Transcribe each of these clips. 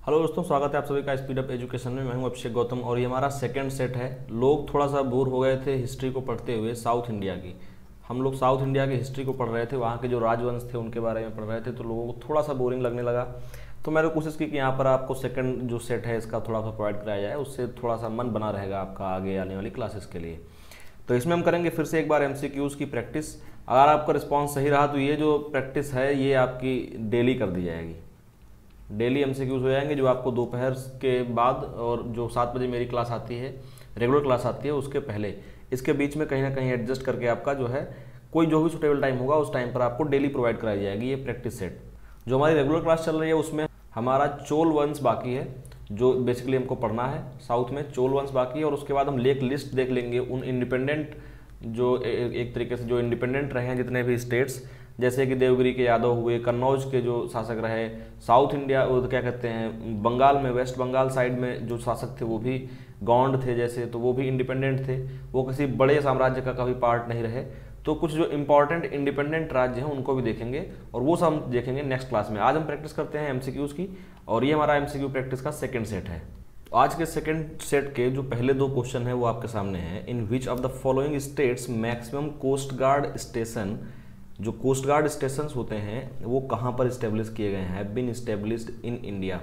Hello दोस्तों, स्वागत है आप सभी का स्पीड अप एजुकेशन में। मैं हूं अभिषेक गौतम और ये हमारा सेकंड सेट है। लोग थोड़ा सा बोर हो गए थे हिस्ट्री को पढ़ते हुए, साउथ इंडिया की। हम लोग साउथ इंडिया की हिस्ट्री को पढ़ रहे थे, वहाँ के जो राजवंश थे उनके बारे में पढ़ रहे थे, तो लोगों को थोड़ा सा बोरिंग लगने लगा। तो मैंने कोशिश की कि यहाँ पर आपको सेकंड जो सेट है इसका थोड़ा सा प्रोवाइड कराया जाए, उससे थोड़ा सा मन बना रहेगा आपका आगे आने वाली क्लासेस के लिए। तो इसमें हम करेंगे फिर से एक बार MCQs की प्रैक्टिस। अगर आपका रिस्पॉन्स सही रहा तो ये जो प्रैक्टिस है ये आपकी डेली कर दी जाएगी। डेली MCQs हो जाएंगे जो आपको दोपहर के बाद और जो 7 बजे मेरी क्लास आती है, रेगुलर क्लास आती है, उसके पहले, इसके बीच में कहीं ना कहीं एडजस्ट करके आपका जो है कोई जो भी सुटेबल टाइम होगा उस टाइम पर आपको डेली प्रोवाइड कराई जाएगी ये प्रैक्टिस सेट। जो हमारी रेगुलर क्लास चल रही है उसमें हमारा चोल वंश बाकी है, जो बेसिकली हमको पढ़ना है। साउथ में चोल वंश बाकी है और उसके बाद हम लेक लिस्ट देख लेंगे उन इंडिपेंडेंट जो एक तरीके से जो इंडिपेंडेंट रहे हैं जितने भी स्टेट्स, जैसे कि देवगिरी के यादव हुए, कन्नौज के जो शासक रहे, साउथ इंडिया वो क्या कहते हैं बंगाल में, वेस्ट बंगाल साइड में जो शासक थे वो भी गौंड थे जैसे, तो वो भी इंडिपेंडेंट थे, वो किसी बड़े साम्राज्य का कभी पार्ट नहीं रहे। तो कुछ जो इंपॉर्टेंट इंडिपेंडेंट राज्य हैं उनको भी देखेंगे और वो सब हम देखेंगे नेक्स्ट क्लास में। आज हम प्रैक्टिस करते हैं MCQs की और ये हमारा MCQ प्रैक्टिस का सेकेंड सेट है। आज के सेकंड सेट के जो पहले दो क्वेश्चन है वो आपके सामने हैं। In which of the following states maximum coast guard station, जो कोस्ट गार्ड स्टेशन होते हैं वो कहाँ पर इस्टेब्लिश किए गए हैं, have been established in India.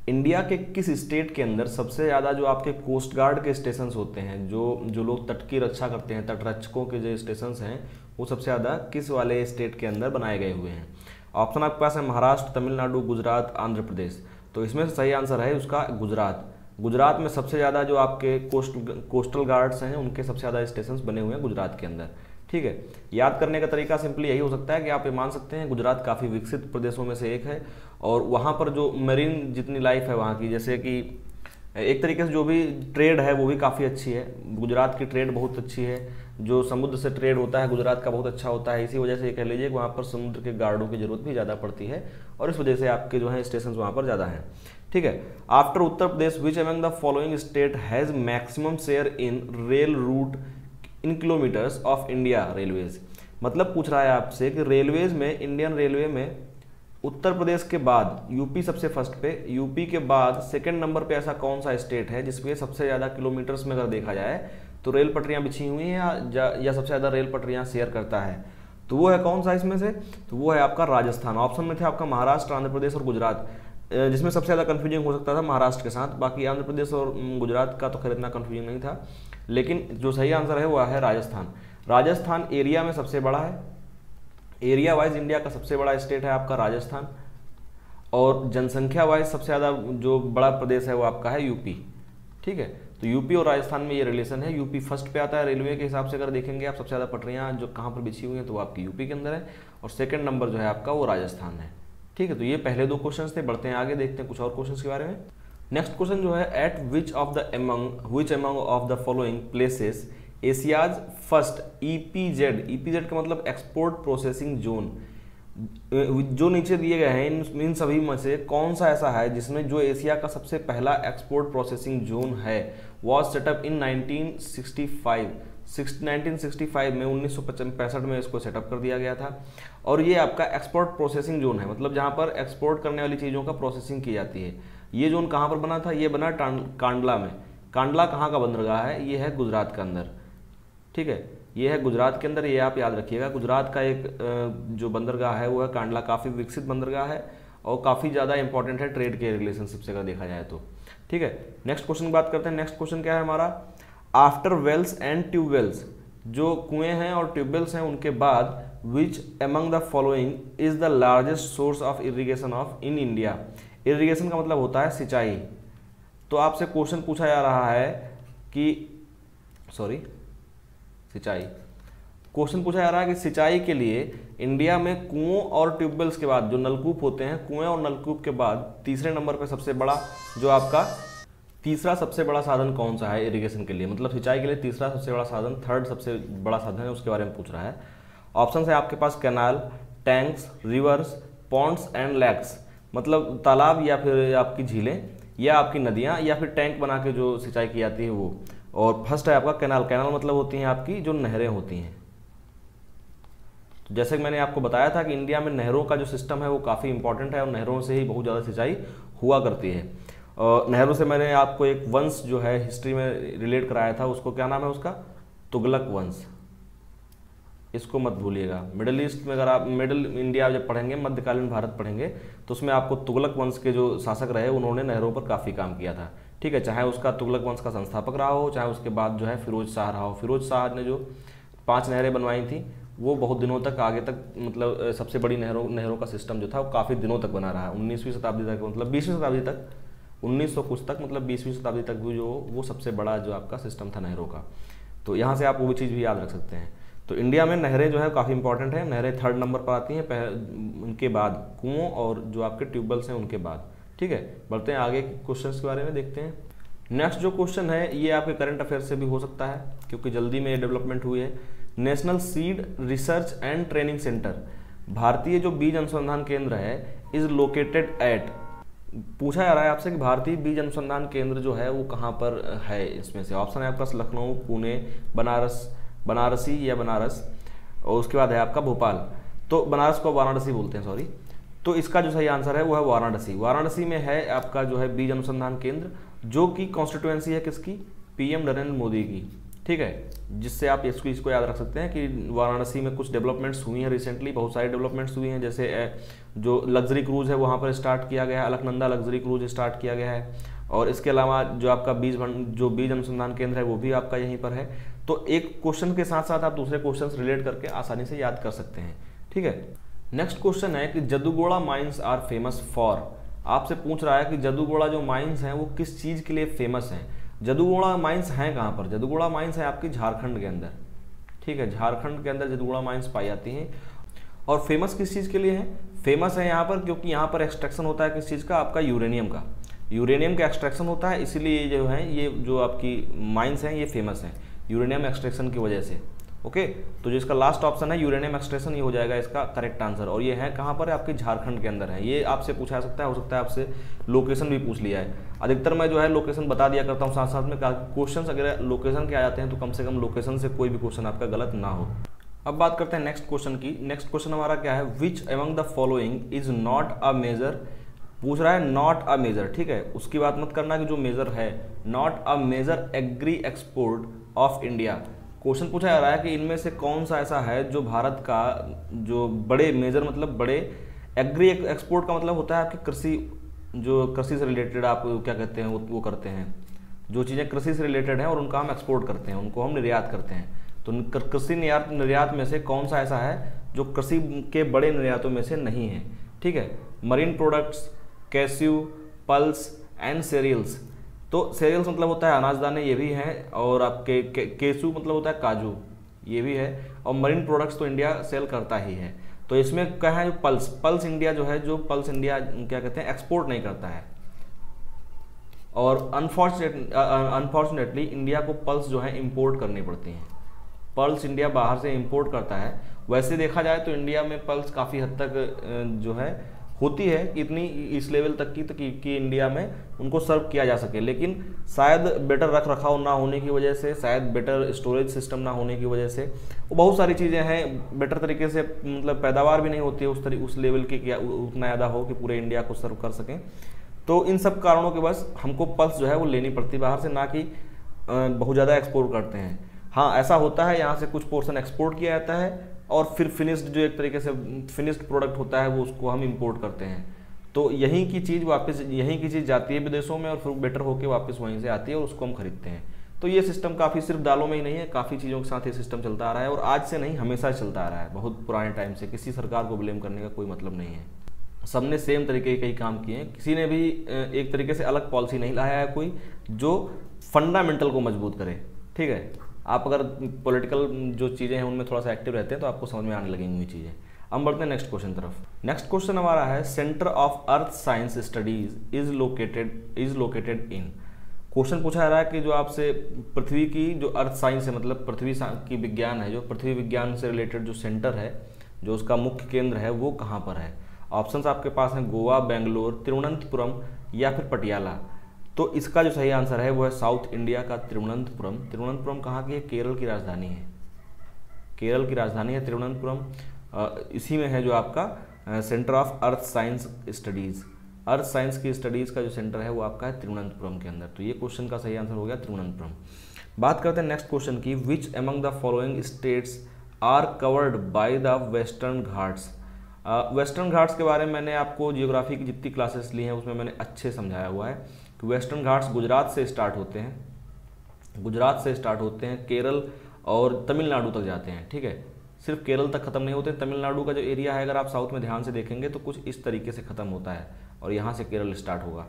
India के किस स्टेट के अंदर सबसे ज़्यादा जो आपके कोस्ट गार्ड के स्टेशन होते हैं, जो लोग तट की रक्षा करते हैं, तटरक्षकों के जो स्टेशन हैं वो सबसे ज़्यादा किस वाले स्टेट के अंदर बनाए गए हुए हैं। ऑप्शन आपके पास है महाराष्ट्र, तमिलनाडु, गुजरात, आंध्र प्रदेश। तो इसमें सही आंसर है उसका गुजरात। गुजरात में सबसे ज़्यादा जो आपके कोस्टल गार्ड्स हैं उनके सबसे ज़्यादा स्टेशन बने हुए हैं गुजरात के अंदर। ठीक है, याद करने का तरीका सिंपली यही हो सकता है कि आप ये मान सकते हैं गुजरात काफ़ी विकसित प्रदेशों में से एक है और वहाँ पर जो मरीन जितनी लाइफ है वहाँ की, जैसे कि एक तरीके से जो भी ट्रेड है वो भी काफ़ी अच्छी है। गुजरात की ट्रेड बहुत अच्छी है, जो समुद्र से ट्रेड होता है गुजरात का बहुत अच्छा होता है। इसी वजह से ये कह लीजिए कि वहाँ पर समुद्र के गार्डों की जरूरत भी ज़्यादा पड़ती है और इस वजह से आपके जो है स्टेशन वहाँ पर ज़्यादा हैं। ठीक है, after Uttar Pradesh which among the following state has maximum share in rail route in kilometres of India railways. मतलब पूछ रहा है आपसे कि रेलवेज में, इंडियन रेलवे में उत्तर प्रदेश के बाद यूपी सबसे फर्स्ट पे, यूपी के बाद सेकंड नंबर पे ऐसा कौन सा स्टेट है जिसमें सबसे ज़्यादा किलोमीटर्स में अगर देखा जाए तो रेल पटरियां बिछी हुई हैं या सबसे ज़्यादा रेल पटरियां शेयर करता है, तो वो है कौन सा इसमें से, तो वो है आपका राजस्थान। ऑप्शन में थे आपका महाराष्ट्र, आंध्र प्रदेश और गुजरात, जिसमें सबसे ज़्यादा कन्फ्यूजिंग हो सकता था महाराष्ट्र के साथ। बाकी आंध्र प्रदेश और गुजरात का तो खैर इतना कन्फ्यूजिंग नहीं था, लेकिन जो सही आंसर है वो है राजस्थान। राजस्थान एरिया में सबसे बड़ा है, एरिया वाइज इंडिया का सबसे बड़ा स्टेट है आपका राजस्थान, और जनसंख्या वाइज सबसे ज़्यादा जो बड़ा प्रदेश है वो आपका है यूपी। ठीक है, तो यूपी और राजस्थान में ये रिलेशन है। यूपी फर्स्ट पे आता है रेलवे के हिसाब से, अगर देखेंगे आप सबसे ज़्यादा पटरियाँ जो कहाँ पर बिछी हुई हैं तो वो आपकी यूपी के अंदर है और सेकंड नंबर जो है आपका वो राजस्थान है। ठीक है, तो ये पहले दो क्वेश्चन थे। बढ़ते हैं आगे, देखते हैं कुछ और क्वेश्चन के बारे में। नेक्स्ट क्वेश्चन जो है, eight which among of the following places Asia's first EPZ का मतलब एक्सपोर्ट प्रोसेसिंग जोन, जो नीचे दिए गए हैं इन सभी में से कौन सा ऐसा है जिसमें जो एशिया का सबसे पहला एक्सपोर्ट प्रोसेसिंग जोन है वॉज सेटअप इन 1965 में 1965 में इसको सेटअप कर दिया गया था। और ये आपका एक्सपोर्ट प्रोसेसिंग जोन है, मतलब जहाँ पर एक्सपोर्ट करने वाली चीज़ों का प्रोसेसिंग की जाती है। ये जोन कहाँ पर बना था, ये बना कांडला में। कांडला कहाँ का बंदरगाह है, ये है गुजरात के अंदर। ठीक है, ये है गुजरात के अंदर, ये आप याद रखिएगा। गुजरात का एक जो बंदरगाह है वो है कांडला, काफ़ी विकसित बंदरगाह है और काफ़ी ज़्यादा इंपॉर्टेंट है ट्रेड के रिलेशनशिप से अगर देखा जाए तो। ठीक है, नेक्स्ट क्वेश्चन की बात करते हैं। नेक्स्ट क्वेश्चन क्या है हमारा, आफ्टर वेल्स एंड ट्यूबवेल्स, जो कुएं हैं और ट्यूबवेल्स हैं उनके बाद which among the following is the largest source of irrigation of in India. Irrigation का मतलब होता है सिंचाई। तो आपसे क्वेश्चन पूछा जा रहा है कि क्वेश्चन पूछा जा रहा है कि सिंचाई के लिए इंडिया में कुओं और ट्यूबवेल्स के बाद जो नलकूप होते हैं, कुएं और नलकूप के बाद तीसरे नंबर पे सबसे बड़ा जो आपका तीसरा सबसे बड़ा साधन कौन सा है इरिगेशन के लिए, मतलब सिंचाई के लिए तीसरा सबसे बड़ा साधन, थर्ड सबसे बड़ा साधन है, उसके बारे में पूछ रहा है। ऑप्शन है आपके पास canal, tanks, rivers, ponds and lakes, मतलब तालाब या फिर आपकी झीलें या आपकी नदियाँ या फिर टैंक बना के जो सिंचाई की जाती है वो। और फर्स्ट है आपका कैनाल। कैनाल मतलब होती हैं आपकी जो नहरें होती हैं, तो जैसे कि मैंने आपको बताया था कि इंडिया में नहरों का जो सिस्टम है वो काफ़ी इंपॉर्टेंट है और नहरों से ही बहुत ज़्यादा सिंचाई हुआ करती है। नहरों से मैंने आपको एक वंश जो है हिस्ट्री में रिलेट कराया था, उसको क्या नाम है उसका, तुगलक वंश। इसको मत भूलिएगा। मिडिल ईस्ट में अगर आप मिडिल इंडिया जब पढ़ेंगे, मध्यकालीन भारत पढ़ेंगे, तो उसमें आपको तुगलक वंश के जो शासक रहे उन्होंने नहरों पर काफ़ी काम किया था। ठीक है, चाहे उसका तुगलक वंश का संस्थापक रहा हो, चाहे उसके बाद जो है फिरोज शाह रहा हो। फिरोज शाह ने जो 5 नहरें बनवाई थी वो बहुत दिनों तक आगे तक, मतलब सबसे बड़ी नहरों का सिस्टम जो था वो काफ़ी दिनों तक बना रहा। 19वीं शताब्दी तक, मतलब 20वीं शताब्दी तक, 1900 कुछ तक, मतलब 20वीं शताब्दी तक भी जो वो सबसे बड़ा जो आपका सिस्टम था नहरों का। तो यहाँ से आप वो चीज़ भी याद रख सकते हैं। तो इंडिया में नहरें जो है काफ़ी इंपॉर्टेंट है। नहरें 3rd नंबर पर आती हैं, उनके बाद कुओं और जो आपके ट्यूबवेल्स हैं उनके बाद। ठीक है, बढ़ते हैं आगे क्वेश्चंस के बारे में देखते हैं। नेक्स्ट जो क्वेश्चन है ये आपके करंट अफेयर से भी हो सकता है क्योंकि जल्दी में डेवलपमेंट हुई है। National seed research and training centre, भारतीय जो बीज अनुसंधान केंद्र है, इज लोकेटेड एट, पूछा जा रहा है आपसे कि भारतीय बीज अनुसंधान केंद्र जो है वो कहाँ पर है। इसमें से ऑप्शन है आपका लखनऊ, पुणे, बनारसी या बनारस, और उसके बाद है आपका भोपाल। तो बनारस को वाराणसी बोलते हैं, सॉरी। तो इसका जो सही आंसर है वो है वाराणसी। वाराणसी में है आपका जो है बीज अनुसंधान केंद्र, जो कि कॉन्स्टिट्यूएंसी है किसकी, पीएम नरेंद्र मोदी की। ठीक है, जिससे आप इसको याद रख सकते हैं कि वाराणसी में कुछ डेवलपमेंट्स हुई हैं रिसेंटली, बहुत सारी डेवलपमेंट्स हुई हैं। जैसे जो लग्जरी क्रूज है वहाँ पर स्टार्ट किया गया है, अलकनंदा लग्जरी क्रूज स्टार्ट किया गया है, और इसके अलावा जो आपका बीज अनुसंधान केंद्र है वो भी आपका यहीं पर है। तो एक क्वेश्चन के साथ साथ आप दूसरे क्वेश्चन रिलेट करके आसानी से याद कर सकते हैं। ठीक है, नेक्स्ट क्वेश्चन है कि जदुगोड़ा माइंस आर फेमस फॉर, आपसे पूछ रहा है कि जदुगोड़ा जो माइंस हैं वो किस चीज़ के लिए फेमस हैं। जदुगोड़ा माइंस हैं कहाँ पर, जदुगोड़ा माइंस है आपकी झारखंड के अंदर। ठीक है, झारखंड के अंदर जदुगोड़ा माइंस पाई जाती हैं। और फेमस किस चीज़ के लिए है, फेमस है यहाँ पर क्योंकि यहाँ पर एक्सट्रैक्शन होता है किस चीज़ का, आपका यूरेनियम का। यूरेनियम का एक्सट्रैक्शन होता है, इसीलिए जो है ये जो आपकी माइंस हैं ये फेमस हैं यूरेनियम एक्सट्रैक्शन की वजह से। ओके, तो जो इसका लास्ट ऑप्शन है यूरेनियम एक्सट्रैक्शन, ये हो जाएगा इसका करेक्ट आंसर। और ये है कहाँ पर है, आपके झारखंड के अंदर है। ये आपसे पूछा सकता है, हो सकता है आपसे लोकेशन भी पूछ लिया है। अधिकतर मैं जो है लोकेशन बता दिया करता हूँ साथ साथ में, क्वेश्चन अगर लोकेशन के आ जाते हैं तो कम से कम लोकेशन से कोई भी क्वेश्चन आपका गलत ना हो। अब बात करते हैं नेक्स्ट क्वेश्चन की। नेक्स्ट क्वेश्चन हमारा क्या है, which among the following is not a major, पूछ रहा है नॉट अ मेजर। ठीक है, उसकी बात मत करना कि जो मेजर है, not a major agri export of India. Question पूछा जा रहा है कि इनमें से कौन सा ऐसा है जो भारत का जो बड़े मेजर, मतलब बड़े, एग्री एक्सपोर्ट का मतलब होता है आपकी कृषि, जो कृषि से रिलेटेड आप क्या कहते हैं वो करते हैं, जो चीज़ें कृषि से रिलेटेड हैं और उनका हम एक्सपोर्ट करते हैं, उनको हम निर्यात करते हैं। तो कृषि निर्यात में से कौन सा ऐसा है जो कृषि के बड़े निर्यातों में से नहीं है। ठीक है, marine products, cashew, pulse and cereals. तो सीरियल्स मतलब होता है अनाजदाने, ये भी हैं, और आपके केसू मतलब होता है काजू, ये भी है, और मरीन प्रोडक्ट्स तो इंडिया सेल करता ही है। तो इसमें क्या है, जो पल्स इंडिया जो है, जो पल्स इंडिया क्या कहते हैं एक्सपोर्ट नहीं करता है। और अनफॉर्चुनेटली इंडिया को पल्स जो है इंपोर्ट करनी पड़ती हैं। पल्स इंडिया बाहर से इंपोर्ट करता है। वैसे देखा जाए तो इंडिया में पल्स काफ़ी हद तक जो है होती है, इतनी इस लेवल तक की कि इंडिया में उनको सर्व किया जा सके, लेकिन शायद बेटर रख रखाव ना होने की वजह से, शायद बेटर स्टोरेज सिस्टम ना होने की वजह से, वो बहुत सारी चीज़ें हैं, बेटर तरीके से मतलब पैदावार भी नहीं होती है उस लेवल की कि उतना ज़्यादा हो कि पूरे इंडिया को सर्व कर सकें। तो इन सब कारणों के बस हमको पल्स जो है वो लेनी पड़ती है बाहर से, ना कि बहुत ज़्यादा एक्सपोर्ट करते हैं। हाँ, ऐसा होता है, यहाँ से कुछ पोर्शन एक्सपोर्ट किया जाता है और फिर फिनिश्ड जो एक तरीके से फिनिश्ड प्रोडक्ट होता है वो उसको हम इंपोर्ट करते हैं। तो यहीं की चीज़ जाती है विदेशों में और फिर बेटर होकर वापस वहीं से आती है और उसको हम खरीदते हैं। तो ये सिस्टम काफ़ी सिर्फ दालों में ही नहीं है, काफ़ी चीज़ों के साथ ये सिस्टम चलता आ रहा है और आज से नहीं, हमेशा चलता आ रहा है, बहुत पुराने टाइम से। किसी सरकार को ब्लेम करने का कोई मतलब नहीं है, सबने सेम तरीके के ही काम किए हैं। किसी ने भी एक तरीके से अलग पॉलिसी नहीं लाया है कोई जो फंडामेंटल को मजबूत करे। ठीक है, आप अगर पॉलिटिकल जो चीज़ें हैं उनमें थोड़ा सा एक्टिव रहते हैं तो आपको समझ में आने लगेंगी ये चीज़ें। हम बढ़ते हैं नेक्स्ट क्वेश्चन तरफ। नेक्स्ट क्वेश्चन हमारा है, centre of earth science studies is located in. Question पूछा जा रहा है कि जो आपसे पृथ्वी की जो अर्थ साइंस है, मतलब पृथ्वी की विज्ञान है, जो पृथ्वी विज्ञान से रिलेटेड जो सेंटर है, जो उसका मुख्य केंद्र है वो कहाँ पर है। ऑप्शंस आपके पास हैं गोवा, बेंगलोर, तिरुवनंतपुरम या फिर पटियाला। तो इसका जो सही आंसर है वो है साउथ इंडिया का तिरुवनंतपुरम। तिरुवनंतपुरम कहाँ की है, केरल की राजधानी है, केरल की राजधानी है तिरुवनंतपुरम। इसी में है जो आपका centre of earth science studies. Earth science की स्टडीज़ का जो सेंटर है वो आपका है तिरुवनंतपुरम के अंदर। तो ये क्वेश्चन का सही आंसर हो गया तिरुवनंतपुरम। बात करते हैं नेक्स्ट क्वेश्चन की, which among the following states are covered by the Western Ghats. Western Ghats के बारे में मैंने आपको जियोग्राफी की जितनी क्लासेस ली हैं उसमें मैंने अच्छे समझाया हुआ है कि वेस्टर्न घाट्स गुजरात से स्टार्ट होते हैं, गुजरात से स्टार्ट होते हैं, केरल और तमिलनाडु तक जाते हैं। ठीक है, सिर्फ केरल तक खत्म नहीं होते। तमिलनाडु का जो एरिया है अगर आप साउथ में ध्यान से देखेंगे तो कुछ इस तरीके से खत्म होता है और यहाँ से केरल स्टार्ट होगा।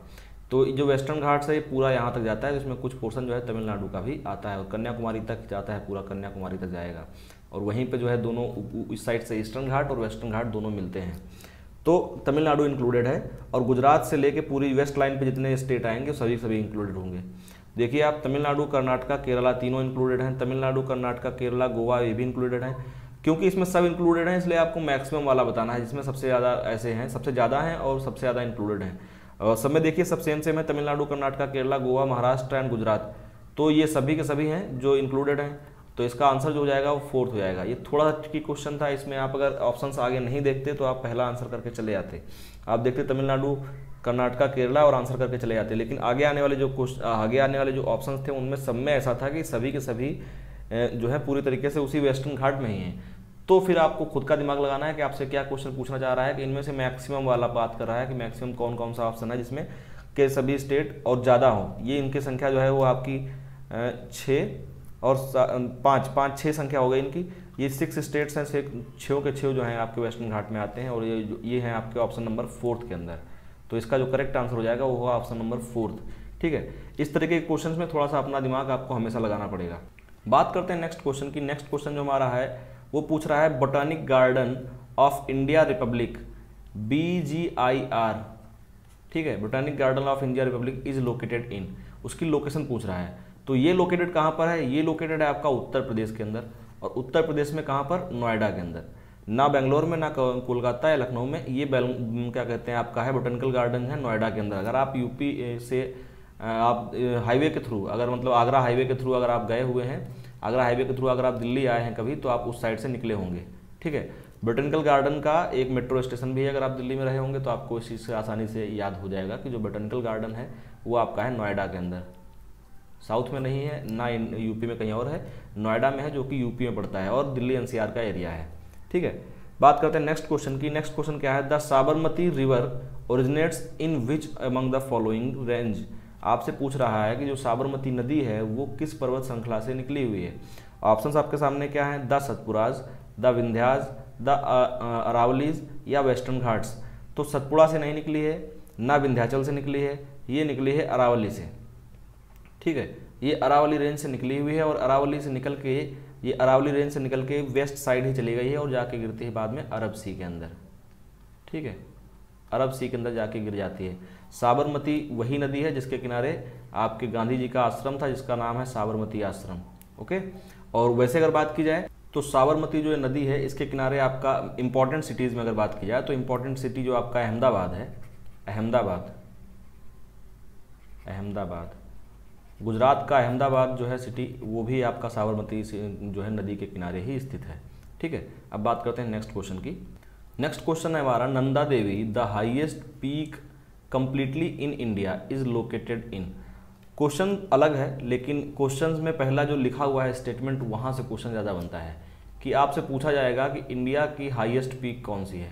तो जो वेस्टर्न घाट्स है ये पूरा यहाँ तक जाता है, जिसमें कुछ पोर्शन जो है तमिलनाडु का भी आता है और कन्याकुमारी तक जाता है, पूरा कन्याकुमारी तक जाएगा। और वहीं पे जो है दोनों इस साइड से ईस्टर्न घाट और वेस्टर्न घाट दोनों मिलते हैं। तो तमिलनाडु इंक्लूडेड है और गुजरात से लेके पूरी वेस्ट लाइन पे जितने स्टेट आएंगे सभी इंक्लूडेड होंगे। देखिए आप, तमिलनाडु, कर्नाटका, केरला तीनों इंक्लूडेड हैं। तमिलनाडु, कर्नाटका, केरला, गोवा ये भी इंक्लूडेड हैं। क्योंकि इसमें सब इंक्लूडेड हैं इसलिए आपको मैक्सिमम वाला बताना है जिसमें सबसे ज़्यादा ऐसे हैं, सबसे ज़्यादा हैं और सबसे ज़्यादा इंक्लूडेड हैं। और सब में देखिए सब सेम है, तमिलनाडु, कर्नाटका, केरला, गोवा, महाराष्ट्र एंड गुजरात। तो ये सभी के सभी हैं जो इंक्लूडेड हैं। तो इसका आंसर जो हो जाएगा वो 4th हो जाएगा। ये थोड़ा सा ट्रिकी क्वेश्चन था, इसमें आप अगर ऑप्शंस आगे नहीं देखते तो आप पहला आंसर करके चले जाते। आप देखते तमिलनाडु, कर्नाटका, केरला और आंसर करके चले जाते। लेकिन आगे आने वाले जो ऑप्शंस थे उनमें सब में ऐसा था कि सभी के सभी जो है पूरी तरीके से उसी वेस्टर्न घाट में ही हैं। तो फिर आपको खुद का दिमाग लगाना है कि आपसे क्या क्वेश्चन पूछना चाह रहा है, कि इनमें से मैक्सिमम वाला बात कर रहा है कि मैक्सिमम कौन कौन सा ऑप्शन है जिसमें के सभी स्टेट और ज़्यादा हो। ये इनकी संख्या जो है वो आपकी 6 और 5 6 संख्या हो गई इनकी। ये 6 स्टेट्स हैं, 6 के 6 जो हैं आपके वेस्टर्न घाट में आते हैं और ये हैं आपके ऑप्शन नंबर 4th के अंदर। तो इसका जो करेक्ट आंसर हो जाएगा वो होगा ऑप्शन नंबर 4th। ठीक है, इस तरीके के क्वेश्चन में थोड़ा सा अपना दिमाग आपको हमेशा लगाना पड़ेगा। बात करते हैं नेक्स्ट क्वेश्चन की। नेक्स्ट क्वेश्चन जो हमारा है वो पूछ रहा है botanic garden of India Republic BGIR। ठीक है, botanic garden of India Republic is located इन, उसकी लोकेशन पूछ रहा है। तो ये लोकेटेड कहाँ पर है? ये लोकेटेड है आपका उत्तर प्रदेश के अंदर। और उत्तर प्रदेश में कहाँ पर? नोएडा के अंदर। ना बेंगलोर में, ना कोलकाता या लखनऊ में। ये क्या कहते हैं आपका है बोटेनिकल गार्डन है नोएडा के अंदर। अगर आप यूपी से आप हाईवे के थ्रू, अगर मतलब आगरा हाईवे के थ्रू अगर आप गए हुए हैं, आगरा हाईवे के थ्रू अगर आप दिल्ली आए हैं कभी, तो आप उस साइड से निकले होंगे। ठीक है, बोटेनिकल गार्डन का एक मेट्रो स्टेशन भी है। अगर आप दिल्ली में रहे होंगे तो आपको इस चीज़ से आसानी से याद हो जाएगा कि जो बोटेनिकल गार्डन है वो आपका है नोएडा के अंदर। साउथ में नहीं है, ना यूपी में कहीं और है, नोएडा में है जो कि यूपी में पड़ता है और दिल्ली NCR का एरिया है। ठीक है, बात करते हैं नेक्स्ट क्वेश्चन की। नेक्स्ट क्वेश्चन क्या है? The Sabarmati river originates in which among the following range. आपसे पूछ रहा है कि जो साबरमती नदी है वो किस पर्वत श्रृंखला से निकली हुई है। ऑप्शंस आपके सामने क्या है? The Satpuras, the Vindhyas, the Aravallis या वेस्टर्न घाट्स। तो सतपुड़ा से नहीं निकली है, ना विंध्याचल से निकली है, ये निकली है अरावली से। ठीक है, ये अरावली रेंज से निकली हुई है और अरावली से निकल के ये अरावली रेंज से निकल के वेस्ट साइड ही चली गई है और जाके गिरती है बाद में अरब सी के अंदर। ठीक है, अरब सी के अंदर जाके गिर जाती है। साबरमती वही नदी है जिसके किनारे आपके गांधी जी का आश्रम था जिसका नाम है साबरमती आश्रम। ओके, और वैसे अगर बात की जाए तो साबरमती जो नदी है इसके किनारे आपका इंपॉर्टेंट सिटीज़ में अगर बात की जाए तो इंपॉर्टेंट सिटी जो आपका अहमदाबाद है, अहमदाबाद गुजरात का अहमदाबाद जो है सिटी, वो भी आपका साबरमती जो है नदी के किनारे ही स्थित है। ठीक है, अब बात करते हैं नेक्स्ट क्वेश्चन की। नेक्स्ट क्वेश्चन है हमारा, Nanda Devi the highest peak completely in India is located in. Question अलग है लेकिन क्वेश्चंस में पहला जो लिखा हुआ है स्टेटमेंट वहाँ से क्वेश्चन ज़्यादा बनता है कि आपसे पूछा जाएगा कि इंडिया की हाईएस्ट पीक कौन सी है।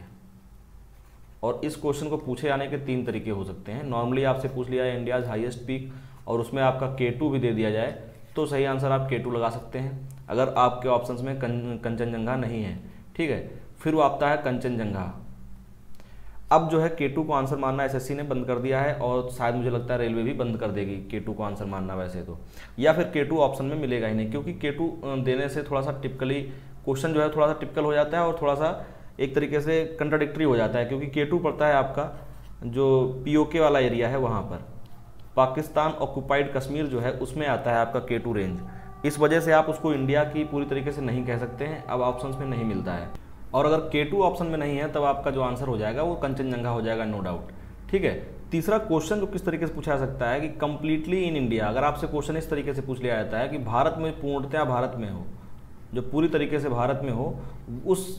और इस क्वेश्चन को पूछे जाने के 3 तरीके हो सकते हैं। नॉर्मली आपसे पूछ लिया है इंडियाज हाईएस्ट पीक और उसमें आपका K2 भी दे दिया जाए तो सही आंसर आप K2 लगा सकते हैं अगर आपके ऑप्शंस में कंचनजंगा नहीं है। ठीक है, फिर वो आता है कंचनजंगा। अब जो है K2 को आंसर मानना SSC ने बंद कर दिया है और शायद मुझे लगता है रेलवे भी बंद कर देगी K2 को आंसर मानना वैसे तो, या फिर K2 ऑप्शन में मिलेगा ही नहीं क्योंकि K2 देने से थोड़ा सा टिपिकली क्वेश्चन जो है थोड़ा सा टिपिकल हो जाता है और थोड़ा सा एक तरीके से कंट्राडिक्टरी हो जाता है क्योंकि K2 पड़ता है आपका जो POK वाला एरिया है वहाँ पर, पाकिस्तान ऑक्यूपाइड कश्मीर जो है उसमें आता है आपका K2 रेंज। इस वजह से आप उसको इंडिया की पूरी तरीके से नहीं कह सकते हैं, अब ऑप्शंस में नहीं मिलता है। और अगर K2 ऑप्शन में नहीं है तब आपका जो आंसर हो जाएगा वो कंचनजंगा हो जाएगा, नो डाउट। ठीक है, तीसरा क्वेश्चन जो किस तरीके से पूछा जा सकता है कि कंप्लीटली इन इंडिया। अगर आपसे क्वेश्चन इस तरीके से पूछ लिया जाता है कि भारत में पूर्णतया भारत में हो, जो पूरी तरीके से भारत में हो, उस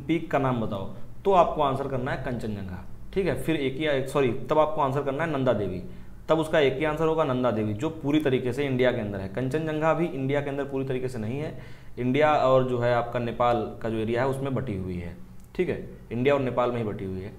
पीक का नाम बताओ। तो आपको आंसर करना है कंचनजंगा, ठीक है। फिर एक ही सॉरी तब आपको आंसर करना है नंदा देवी, तब उसका एक ही आंसर होगा नंदा देवी, जो पूरी तरीके से इंडिया के अंदर है। कंचनजंगा भी इंडिया के अंदर पूरी तरीके से नहीं है, इंडिया और जो है आपका नेपाल का जो एरिया है उसमें बटी हुई है, ठीक है, इंडिया और नेपाल में ही बटी हुई है।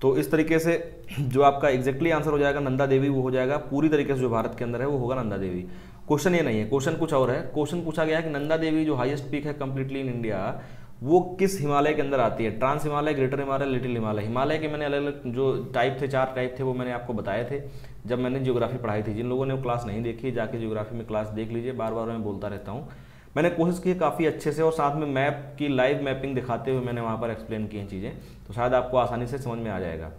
तो इस तरीके से जो आपका एग्जैक्टली आंसर हो जाएगा नंदा देवी, वो हो जाएगा पूरी तरीके से जो भारत के अंदर है वो होगा नंदा देवी। क्वेश्चन ये नहीं है, क्वेश्चन कुछ और है। क्वेश्चन पूछा गया है कि नंदा देवी जो हाईएस्ट पीक है कंप्लीटली इन इंडिया, वो किस हिमालय के अंदर आती है? Trans Himalaya, greater Himalaya, little Himalaya. Himalaya के मैंने अलग अलग जो टाइप थे, 4 टाइप थे, वो मैंने आपको बताए थे जब मैंने ज्योग्राफी पढ़ाई थी। जिन लोगों ने वो क्लास नहीं देखी जाके ज्योग्राफी में क्लास देख लीजिए, बार बार मैं बोलता रहता हूँ। मैंने कोशिश की काफ़ी अच्छे से और साथ में मैप की लाइव मैपिंग दिखाते हुए मैंने वहाँ पर एक्सप्लेन की हैं चीज़ें, तो शायद आपको आसानी से समझ में आ जाएगा।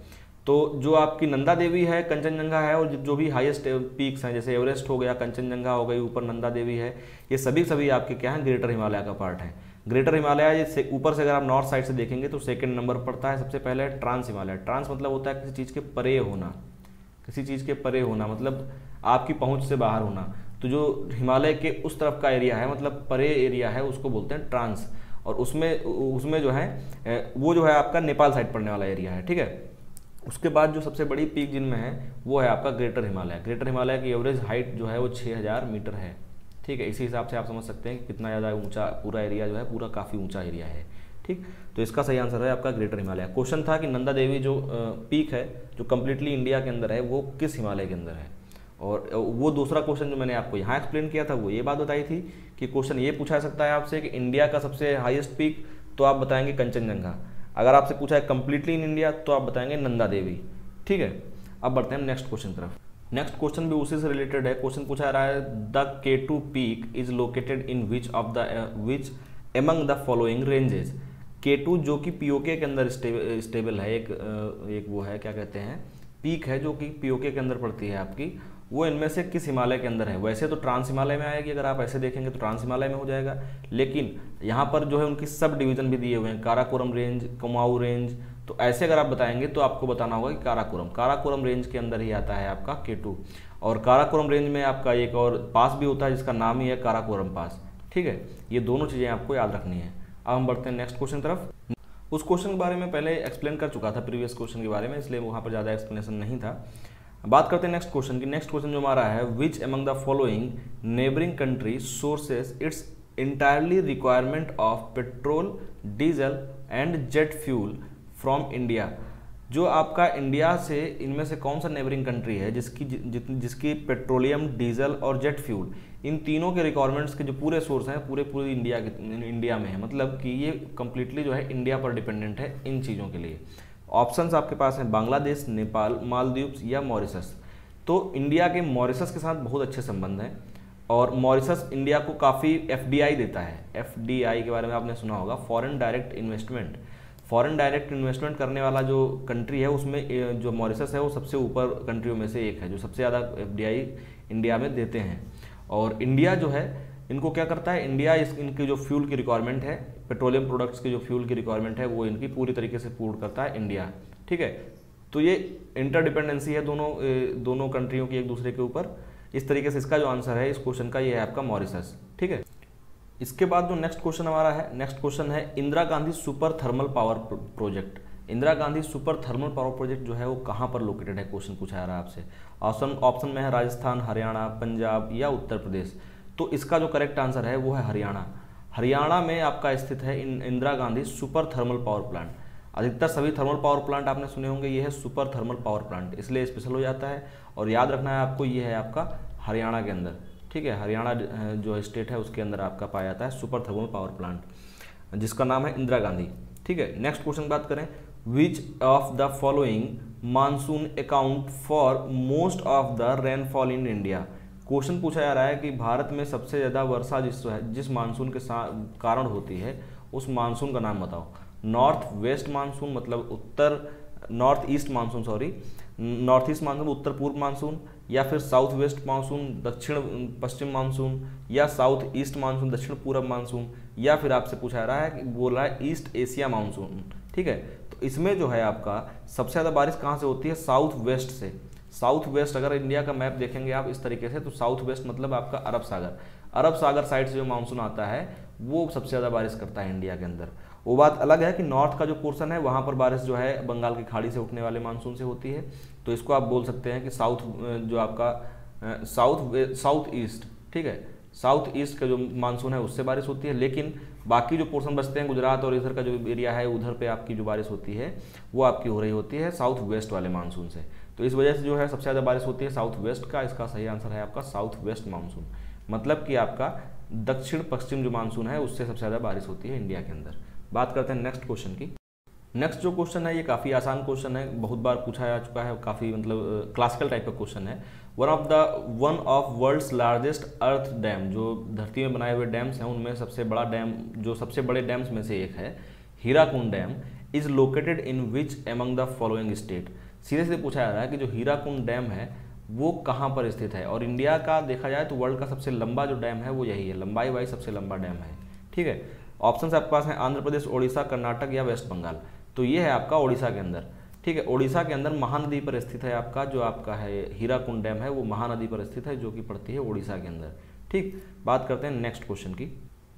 तो जो आपकी नंदा देवी है, कंचनजंगा है, और जो भी हाईएस्ट पीक्स हैं जैसे एवरेस्ट हो गया, कंचनजंगा हो गई, ऊपर नंदा देवी है, ये सभी आपके क्या हैं, ग्रेटर हिमालय का पार्ट है। ग्रेटर हिमालय से ऊपर से अगर आप नॉर्थ साइड से देखेंगे तो सेकंड नंबर पड़ता है। सबसे पहले ट्रांस हिमालय। ट्रांस मतलब होता है किसी चीज़ के परे होना, किसी चीज़ के परे होना मतलब आपकी पहुंच से बाहर होना। तो जो हिमालय के उस तरफ का एरिया है, मतलब परे एरिया है, उसको बोलते हैं ट्रांस। और उसमें जो है वो जो है आपका नेपाल साइड पड़ने वाला एरिया है, ठीक है। उसके बाद जो सबसे बड़ी पीक जिनमें है वो है आपका ग्रेटर हिमालय। ग्रेटर हिमालय की एवरेज हाइट जो है वो 6000 मीटर है, ठीक है। इसी हिसाब से आप समझ सकते हैं कि कितना ज़्यादा ऊंचा पूरा एरिया जो है, पूरा काफ़ी ऊंचा एरिया है, ठीक। तो इसका सही आंसर है आपका ग्रेटर हिमालय। क्वेश्चन था कि नंदा देवी जो पीक है जो कम्प्लीटली इंडिया के अंदर है वो किस हिमालय के अंदर है। और वो दूसरा क्वेश्चन जो मैंने आपको यहाँ एक्सप्लेन किया था वो ये बात बताई थी कि क्वेश्चन ये पूछा सकता है आपसे कि इंडिया का सबसे हाईएस्ट पीक, तो आप बताएंगे कंचनजंगा। अगर आपसे पूछा है कम्प्लीटली इन इंडिया तो आप बताएंगे नंदा देवी, ठीक है। अब बढ़ते हैं नेक्स्ट क्वेश्चन तरफ। नेक्स्ट क्वेश्चन भी उसी से रिलेटेड है। क्वेश्चन पूछा रहा है the K2 peak is located in which among the following ranges. K2 जो कि पीओके के अंदर स्टेबल है, एक वो है क्या कहते हैं पीक है जो कि पीओके के अंदर पड़ती है आपकी, वो इनमें से किस हिमालय के अंदर है। वैसे तो ट्रांस हिमालय में आएगी, अगर आप ऐसे देखेंगे तो ट्रांस हिमालय में हो जाएगा, लेकिन यहाँ पर जो है उनकी सब डिवीजन भी दिए हुए हैं, काराकोरम रेंज, कुमाऊं रेंज। तो ऐसे अगर आप बताएंगे तो आपको बताना होगा कि काराकोरम रेंज के अंदर ही आता है आपका K2। और काराकोरम रेंज में आपका एक और पास भी होता है जिसका नाम ही है काराकोरम पास, ठीक है। ये दोनों चीज़ें आपको याद रखनी है। अब हम बढ़ते हैं नेक्स्ट क्वेश्चन तरफ। उस क्वेश्चन के बारे में पहले एक्सप्लेन कर चुका था प्रीवियस क्वेश्चन के बारे में, इसलिए वहाँ पर ज़्यादा एक्सप्लेनेशन नहीं था। बात करते हैं नेक्स्ट क्वेश्चन की। नेक्स्ट क्वेश्चन जो हमारा है which among the following neighbouring country sources it's entirely requirement of petrol, diesel and jet fuel from India. जो आपका इंडिया से इनमें से कौन सा नेबरिंग कंट्री है जिसकी पेट्रोलियम, डीजल और जेट फ्यूल, इन तीनों के रिक्वायरमेंट्स के जो पूरे सोर्स हैं पूरे इंडिया में है, मतलब कि ये कम्प्लीटली जो है इंडिया पर डिपेंडेंट है इन चीज़ों के लिए। ऑप्शंस आपके पास हैं बांग्लादेश, नेपाल, मालदीव्स या मॉरिशस। तो इंडिया के मॉरिशस के साथ बहुत अच्छे संबंध हैं और मॉरिशस इंडिया को काफ़ी FDI देता है। FDI के बारे में आपने सुना होगा, foreign direct investment. Foreign direct investment करने वाला जो कंट्री है उसमें जो मॉरिशस है वो सबसे ऊपर कंट्रियों में से एक है जो सबसे ज़्यादा FDI इंडिया में देते हैं। और इंडिया जो है इनको क्या करता है, इंडिया इनकी जो फ्यूल की रिक्वायरमेंट है, पेट्रोलियम प्रोडक्ट्स की जो फ्यूल की रिक्वायरमेंट है वो इनकी पूरी तरीके से पूर्ण करता है इंडिया, ठीक है। तो ये इंटरडिपेंडेंसी है दोनों कंट्रियों की एक दूसरे के ऊपर। इस तरीके से इसका जो आंसर है इस क्वेश्चन का ये है आपका मॉरिशस, ठीक है। इसके बाद जो नेक्स्ट क्वेश्चन हमारा है, नेक्स्ट क्वेश्चन है Indira Gandhi super thermal power project. Indira Gandhi super thermal power project जो है वो कहाँ पर लोकेटेड है, क्वेश्चन पूछा जा रहा है आपसे। ऑप्शन में है राजस्थान, हरियाणा, पंजाब या उत्तर प्रदेश। तो इसका जो करेक्ट आंसर है वो है हरियाणा। हरियाणा में आपका स्थित है Indira Gandhi super thermal power plant. अधिकतर सभी थर्मल पावर प्लांट आपने सुने होंगे, ये है सुपर थर्मल पावर प्लांट, इसलिए स्पेशल हो जाता है। और याद रखना है आपको, ये है आपका हरियाणा के अंदर, ठीक है। हरियाणा जो स्टेट है उसके अंदर आपका पाया जाता है सुपर थर्मल पावर प्लांट, जिसका नाम है इंदिरा गांधी, ठीक है। नेक्स्ट क्वेश्चन बात करें, विच of the following monsoon account for most of the rainfall in India. Question पूछा जा रहा है कि भारत में सबसे ज़्यादा वर्षा जिस मानसून के कारण होती है उस मानसून का नाम बताओ। नॉर्थ वेस्ट मानसून मतलब नॉर्थ ईस्ट मानसून, उत्तर पूर्व मानसून, या फिर साउथ वेस्ट मानसून दक्षिण पश्चिम मानसून, या साउथ ईस्ट मानसून दक्षिण पूर्व मानसून, या फिर आपसे पूछा जा रहा है कि बोल रहा है ईस्ट एशिया मानसून, ठीक है। तो इसमें जो है आपका सबसे ज़्यादा बारिश कहाँ से होती है, साउथ वेस्ट से। साउथ वेस्ट अगर इंडिया का मैप देखेंगे आप इस तरीके से, तो साउथ वेस्ट मतलब आपका अरब सागर साइड से जो मानसून आता है वो सबसे ज़्यादा बारिश करता है इंडिया के अंदर। वो बात अलग है कि नॉर्थ का जो पोर्शन है वहाँ पर बारिश जो है बंगाल की खाड़ी से उठने वाले मानसून से होती है, तो इसको आप बोल सकते हैं कि साउथ जो आपका साउथ ईस्ट, ठीक है, साउथ ईस्ट का जो मानसून है उससे बारिश होती है। लेकिन बाकी जो पोर्शन बचते हैं गुजरात और इधर का जो एरिया है उधर पे आपकी जो बारिश होती है वो आपकी हो रही होती है साउथ वेस्ट वाले मानसून से। तो इस वजह से जो है सबसे ज़्यादा बारिश होती है साउथ वेस्ट का। इसका सही आंसर है आपका साउथ वेस्ट मानसून, मतलब कि आपका दक्षिण पश्चिम जो मानसून है उससे सबसे ज़्यादा बारिश होती है इंडिया के अंदर। बात करते हैं नेक्स्ट क्वेश्चन की। नेक्स्ट जो क्वेश्चन है ये काफ़ी आसान क्वेश्चन है, बहुत बार पूछा जा चुका है, काफ़ी मतलब क्लासिकल टाइप का क्वेश्चन है। One of world's largest earth dam, जो धरती में बनाए हुए डैम्स हैं उनमें सबसे बड़ा डैम, जो सबसे बड़े डैम्स में से एक है Hirakud dam, is located in which among the following state. सीधे सीधे पूछा जा रहा है कि जो हीराकुंड डैम है वो कहाँ पर स्थित है। और इंडिया का देखा जाए तो वर्ल्ड का सबसे लंबा जो डैम है वो यही है, लंबाई वाइज सबसे लंबा डैम है, ठीक है। ऑप्शन आपके पास है आंध्र प्रदेश, ओडिशा, कर्नाटक या वेस्ट बंगाल। तो ये है आपका ओडिशा के अंदर, ठीक है। ओडिशा के अंदर महानदी पर स्थित है आपका जो आपका है हीराकुंड डैम है, वो महानदी पर स्थित है जो कि पड़ती है ओडिशा के अंदर, ठीक। बात करते हैं नेक्स्ट क्वेश्चन की।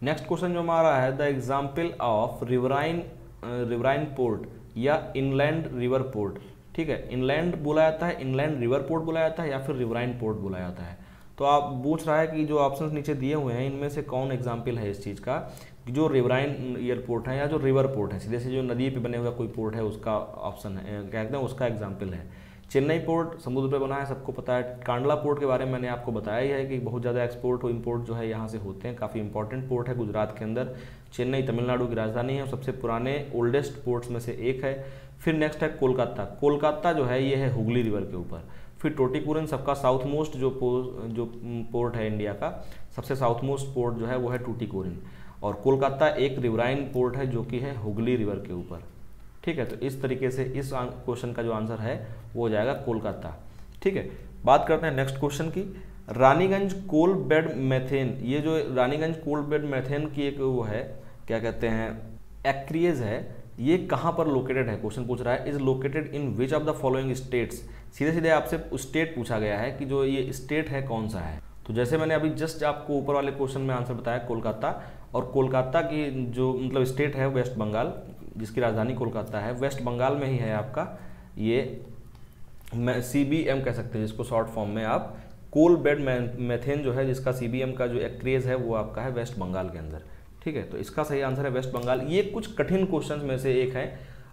नेक्स्ट क्वेश्चन जो हमारा है the example of riverine port या इनलैंड रिवर पोर्ट, ठीक है। इनलैंड बोला जाता है, इनलैंड रिवर पोर्ट बोला जाता है या फिर रिवराइन पोर्ट बोला जाता है। तो आप पूछ रहा है कि जो ऑप्शंस नीचे दिए हुए हैं इनमें से कौन एग्जाम्पल है इस चीज़ का, जो रिवराइन एयरपोर्ट है या जो रिवर पोर्ट है, सीधे से जो नदी पे बने हुआ कोई पोर्ट है उसका ऑप्शन है, क्या कहते हैं उसका एग्जाम्पल है। चेन्नई पोर्ट समुद्र पे बना है, सबको पता है। कांडला पोर्ट के बारे में मैंने आपको बताया ही है कि बहुत ज़्यादा एक्सपोर्ट और इम्पोर्ट जो है यहाँ से होते हैं, काफ़ी इंपॉर्टेंट पोर्ट है गुजरात के अंदर। चेन्नई तमिलनाडु की राजधानी है, सबसे पुराने ओल्डेस्ट पोर्ट्स में से एक है। फिर नेक्स्ट है कोलकाता। कोलकाता जो है ये है हुगली रिवर के ऊपर। फिर टूटीकोरिन सबका साउथ मोस्ट जो पोर्ट है इंडिया का, सबसे साउथ मोस्ट पोर्ट जो है वो है टूटीकोरिन। और कोलकाता एक रिवराइन पोर्ट है जो कि है हुगली रिवर के ऊपर, ठीक है। तो इस तरीके से इस क्वेश्चन का जो आंसर है वो हो जाएगा कोलकाता, ठीक है। बात करते हैं नेक्स्ट क्वेश्चन की। रानीगंज कोल बेड मेथेन, ये जो रानीगंज कोल बेड मेथेन की एक वो है, क्या कहते हैं, एक्रिएज है, ये कहाँ पर लोकेटेड है। क्वेश्चन पूछ रहा है is located in which of the following states. सीधे सीधे आपसे स्टेट पूछा गया है कि जो ये स्टेट है कौन सा है। तो जैसे मैंने अभी जस्ट आपको ऊपर वाले क्वेश्चन में आंसर बताया कोलकाता, और कोलकाता की जो मतलब स्टेट है वेस्ट बंगाल, जिसकी राजधानी कोलकाता है, वेस्ट बंगाल में ही है आपका ये CBM कह सकते हैं जिसको शॉर्ट फॉर्म में आप। कोल बेड मेथेन जो है जिसका CBM का जो एक्रेज है वो आपका है वेस्ट बंगाल के अंदर, ठीक है। तो इसका सही आंसर है वेस्ट बंगाल। ये कुछ कठिन क्वेश्चंस में से एक है।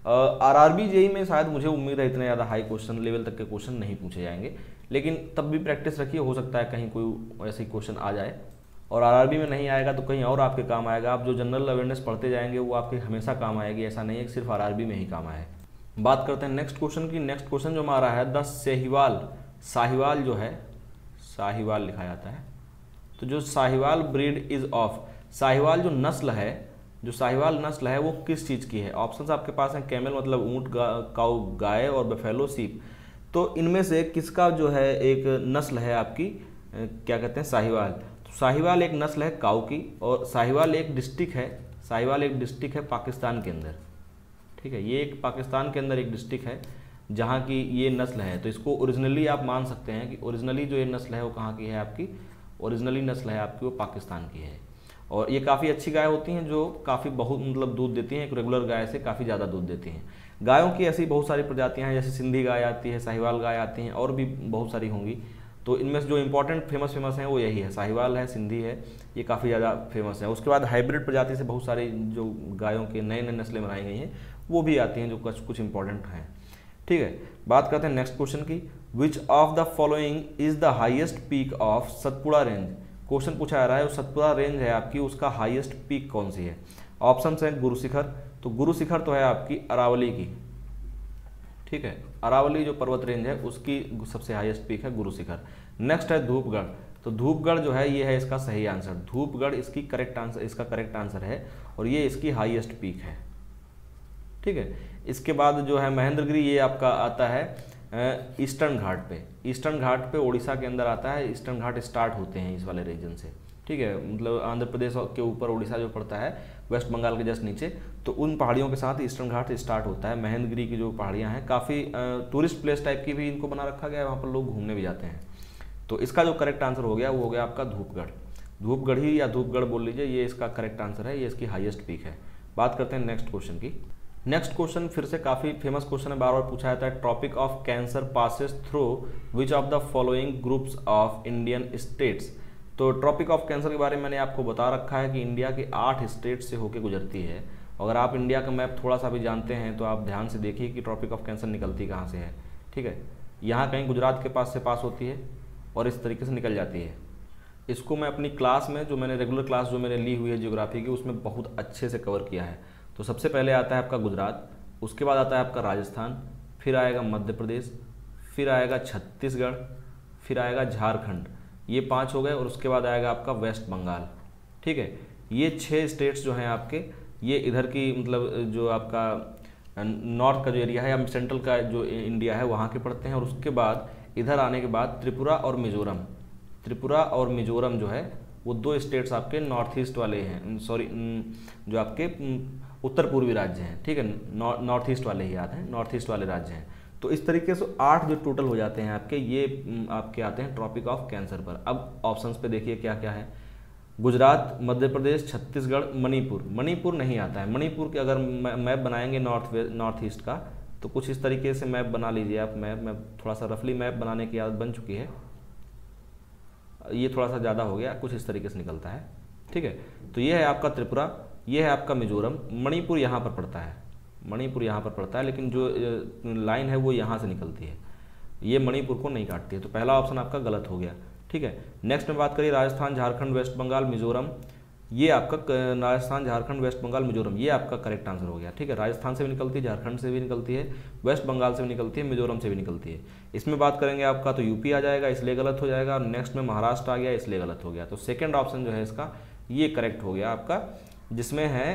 RRB JEE में शायद मुझे उम्मीद है इतने ज़्यादा हाई क्वेश्चन लेवल तक के क्वेश्चन नहीं पूछे जाएंगे, लेकिन तब भी प्रैक्टिस रखिए, हो सकता है कहीं कोई ऐसे क्वेश्चन आ जाए। और RRB में नहीं आएगा तो कहीं और आपके काम आएगा। आप जो जनरल अवेयरनेस पढ़ते जाएंगे वो आपके हमेशा काम आएगी, ऐसा नहीं है कि सिर्फ RRB में ही काम आए। बात करते हैं नेक्स्ट क्वेश्चन की। नेक्स्ट क्वेश्चन जो हमारा है द साहिवाल जो है, साहिवाल लिखा जाता है, तो जो Sahiwal breed is of, Sahiwal जो नस्ल है, जो साहिवाल नस्ल है वो किस चीज़ की है। ऑप्शंस आपके पास हैं कैमल मतलब ऊँट, काऊ गाय, और बफेलो सीप। तो इनमें से किसका जो है एक नस्ल है आपकी, क्या कहते हैं, साहिवाल। तो साहिवाल एक नस्ल है काऊ की, और साहिवाल एक डिस्ट्रिक्ट है, साहिवाल एक डिस्ट्रिक्ट है पाकिस्तान के अंदर, ठीक है। ये एक पाकिस्तान के अंदर एक डिस्ट्रिक्ट है जहाँ की ये नस्ल है। तो इसको ओरिजिनली आप मान सकते हैं कि ओरिजिनली जो ये नस्ल है वो कहाँ की है आपकी, ओरिजिनली नस्ल है आपकी वो पाकिस्तान की है। और ये काफ़ी अच्छी गाय होती हैं जो काफ़ी बहुत मतलब दूध देती हैं, एक रेगुलर गाय से काफ़ी ज़्यादा दूध देती हैं। गायों की ऐसी बहुत सारी प्रजातियां हैं, जैसे सिंधी गाय आती है, साहिवाल गाय आती हैं, और भी बहुत सारी होंगी। तो इनमें से जो इंपॉर्टेंट फेमस हैं वो यही है, साहिवाल है, सिंधी है, ये काफ़ी ज़्यादा फेमस है। उसके बाद हाइब्रिड प्रजाति से बहुत सारी जो गायों के नए नए नस्लें बनाई गई हैं वो भी आती हैं जो कुछ इंपॉर्टेंट हैं, ठीक है। बात करते हैं नेक्स्ट क्वेश्चन की। विच of the following is the highest peak of Satpura range. Question पूछा जा रहा है सतपुड़ा रेंज है आपकी, उसका हाईएस्ट पीक कौन सी है। ऑप्शन है गुरु शिखर, तो गुरु शिखर तो है आपकी अरावली की, ठीक है। अरावली जो पर्वत रेंज है उसकी सबसे हाईएस्ट पीक है गुरु शिखर। नेक्स्ट है धूपगढ़, तो धूपगढ़ जो है ये है इसका सही आंसर, धूपगढ़ इसका करेक्ट आंसर है, और ये इसकी हाईएस्ट पीक है, ठीक है। इसके बाद जो है महेंद्रगिरी, ये आपका आता है ईस्टर्न घाट पे, ईस्टर्न घाट पे उड़ीसा के अंदर आता है। ईस्टर्न घाट स्टार्ट होते हैं इस वाले रीजन से, ठीक है। मतलब आंध्र प्रदेश के ऊपर उड़ीसा जो पड़ता है वेस्ट बंगाल के जस्ट नीचे, तो उन पहाड़ियों के साथ ईस्टर्न घाट स्टार्ट होता है। महेंद्रगिरी की जो पहाड़ियाँ हैं काफ़ी टूरिस्ट प्लेस टाइप की भी इनको बना रखा गया है, वहाँ पर लोग घूमने भी जाते हैं। तो इसका जो करेक्ट आंसर हो गया वो हो गया आपका धूपगढ़। धूपगढ़ी या धूपगढ़ बोल लीजिए, ये इसका करेक्ट आंसर है, ये इसकी हाईएस्ट पीक है। बात करते हैं नेक्स्ट क्वेश्चन की। नेक्स्ट क्वेश्चन फिर से काफ़ी फेमस क्वेश्चन है, बार बार पूछा जाता है। Tropic of Cancer passes through which of the following groups of Indian states. तो ट्रॉपिक ऑफ कैंसर के बारे में मैंने आपको बता रखा है कि इंडिया के 8 स्टेट से होकर गुजरती है। अगर आप इंडिया का मैप थोड़ा सा भी जानते हैं तो आप ध्यान से देखिए कि ट्रॉपिक ऑफ कैंसर निकलती कहाँ से है। ठीक है, यहाँ कहीं गुजरात के पास से पास होती है और इस तरीके से निकल जाती है। इसको मैं अपनी क्लास में, जो मैंने रेगुलर क्लास जो मैंने ली हुई है ज्योग्राफी की, उसमें बहुत अच्छे से कवर किया है। तो सबसे पहले आता है आपका गुजरात, उसके बाद आता है आपका राजस्थान, फिर आएगा मध्य प्रदेश, फिर आएगा छत्तीसगढ़, फिर आएगा झारखंड, ये 5 हो गए, और उसके बाद आएगा आपका वेस्ट बंगाल। ठीक है, ये 6 स्टेट्स जो हैं आपके, ये इधर की मतलब जो आपका नॉर्थ का जो एरिया है या सेंट्रल का जो इंडिया है वहाँ के पड़ते हैं। और उसके बाद इधर आने के बाद त्रिपुरा और मिजोरम जो है वो 2 स्टेट्स आपके नॉर्थ ईस्ट वाले हैं, सॉरी जो आपके उत्तर पूर्वी राज्य हैं। ठीक है, नॉर्थ ईस्ट वाले ही आते हैं, नॉर्थ ईस्ट वाले राज्य हैं। तो इस तरीके से 8 जो टोटल हो जाते हैं आपके, ये आपके आते हैं ट्रॉपिक ऑफ कैंसर पर। अब ऑप्शंस पे देखिए क्या क्या है। गुजरात, मध्य प्रदेश, छत्तीसगढ़, मणिपुर नहीं आता है। मणिपुर के अगर मैप बनाएंगे नॉर्थ ईस्ट का तो कुछ इस तरीके से मैप बना लीजिए आप। मैं थोड़ा सा रफली मैप बनाने की आदत बन चुकी है, ये थोड़ा सा ज़्यादा हो गया, कुछ इस तरीके से निकलता है। ठीक है, तो ये है आपका त्रिपुरा, ये है आपका मिजोरम, मणिपुर यहाँ पर पड़ता है, लेकिन जो लाइन है वो यहाँ से निकलती है, ये मणिपुर को नहीं काटती है। तो पहला ऑप्शन आपका गलत हो गया। ठीक है, नेक्स्ट में बात करिए राजस्थान, झारखंड, वेस्ट बंगाल, मिजोरम, ये आपका राजस्थान, झारखंड, वेस्ट बंगाल, मिजोरम, ये आपका करेक्ट आंसर हो गया। ठीक है, राजस्थान से भी निकलती है, झारखंड से भी निकलती है, वेस्ट बंगाल से भी निकलती है, मिजोरम से भी निकलती है। इसमें बात करेंगे आपका तो यूपी आ जाएगा, इसलिए गलत हो जाएगा। और नेक्स्ट में महाराष्ट्र आ गया, इसलिए गलत हो गया। तो सेकेंड ऑप्शन जो है इसका ये करेक्ट हो गया आपका, जिसमें है